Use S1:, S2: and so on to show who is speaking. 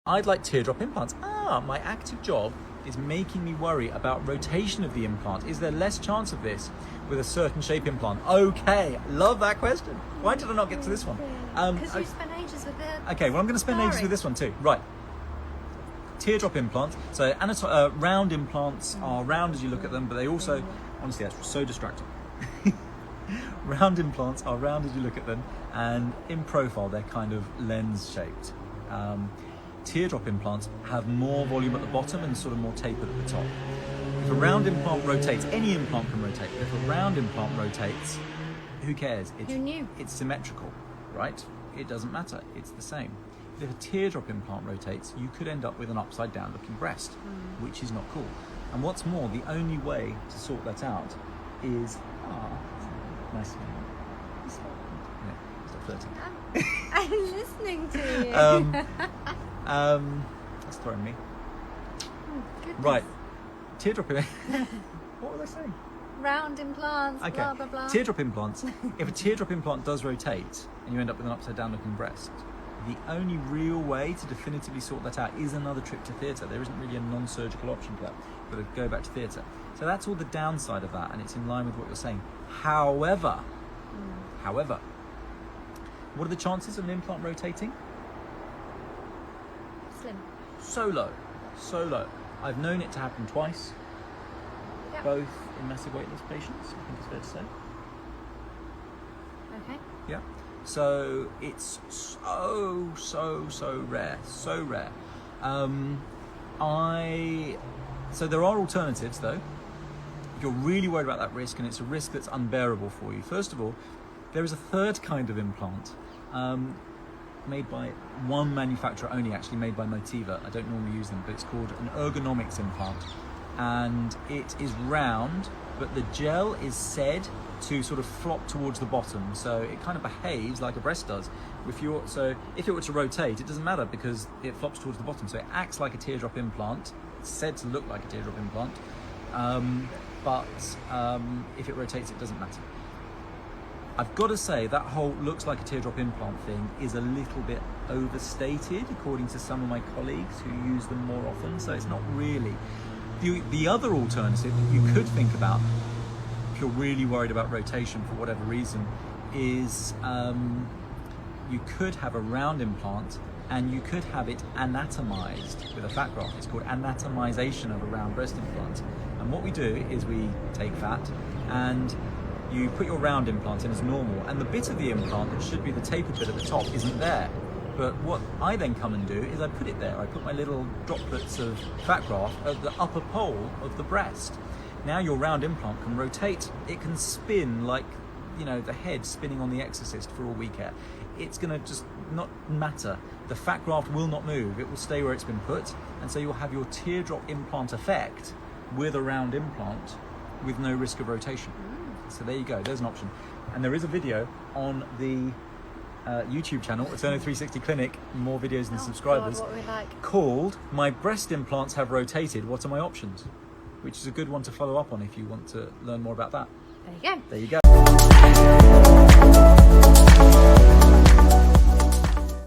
S1: I'd like teardrop implants. My active job is making me worry about rotation of the implant. Is there less chance of this with a certain shape implant? Okay, love that question. Why did I not get to this one?
S2: Because you spent ages with it.
S1: Okay, well I'm going to spend ages with this one too. Right. Teardrop implants. So round implants are round as you look at them, but they also, honestly, that's so distracting. Round implants are round as you look at them, and in profile they're kind of lens shaped. Teardrop implants have more volume at the bottom and sort of more tapered at the top. If a round implant rotates, any implant can rotate, but if a round implant rotates, who cares?
S2: Who knew?
S1: It's symmetrical, right? It doesn't matter, it's the same. But if a teardrop implant rotates, you could end up with an upside down looking breast, which is not cool. And what's more, the only way to sort that out is, nice to meet you. Stop flirting.
S2: I'm listening to you.
S1: That's throwing me.
S2: Goodness.
S1: Right, teardrop implants. What was I saying?
S2: Round implants,
S1: Okay,
S2: blah, blah, blah.
S1: teardrop implants. If a teardrop implant does rotate and you end up with an upside down looking breast, the only real way to definitively sort that out is another trip to theatre. There isn't really a non-surgical option for that. You've got to go back to theatre. So that's all the downside of that, and it's in line with what you're saying. However, what are the chances of an implant rotating?
S2: Slim.
S1: So low. I've known it to happen twice, both in massive weightless patients, I think it's fair to say.
S2: Okay.
S1: Yeah. So it's so rare. So there are alternatives though. If you're really worried about that risk, and it's a risk that's unbearable for you, first of all, there is a third kind of implant made by one manufacturer only, actually made by Motiva. I don't normally use them, but it's called an ergonomics implant. And it is round, but the gel is said to sort of flop towards the bottom, so it kind of behaves like a breast does. If it were to rotate, it doesn't matter because it flops towards the bottom, so it acts like a teardrop implant. It's said to look like a teardrop implant, but if it rotates, it doesn't matter. I've got to say that whole looks like a teardrop implant thing is a little bit overstated according to some of my colleagues who use them more often, so it's not really. The other alternative that you could think about if you're really worried about rotation for whatever reason is you could have a round implant and you could have it anatomized with a fat graft. It's called anatomization of a round breast implant. And what we do is we take fat and you put your round implant in as normal, and the bit of the implant that should be the tapered bit at the top isn't there. But what I then come and do is I put it there. I put my little droplets of fat graft at the upper pole of the breast. Now your round implant can rotate. It can spin like, the head spinning on The Exorcist for all we care. It's going to just not matter. The fat graft will not move. It will stay where it's been put. And so you'll have your teardrop implant effect with a round implant with no risk of rotation. So there you go. There's an option. And there is a video on the YouTube channel, Eterno 360 Clinic, more videos than subscribers,
S2: God, what we like.
S1: called "My Breast Implants Have Rotated, What Are My Options?" which is a good one to follow up on if you want to learn more about that.
S2: There you go.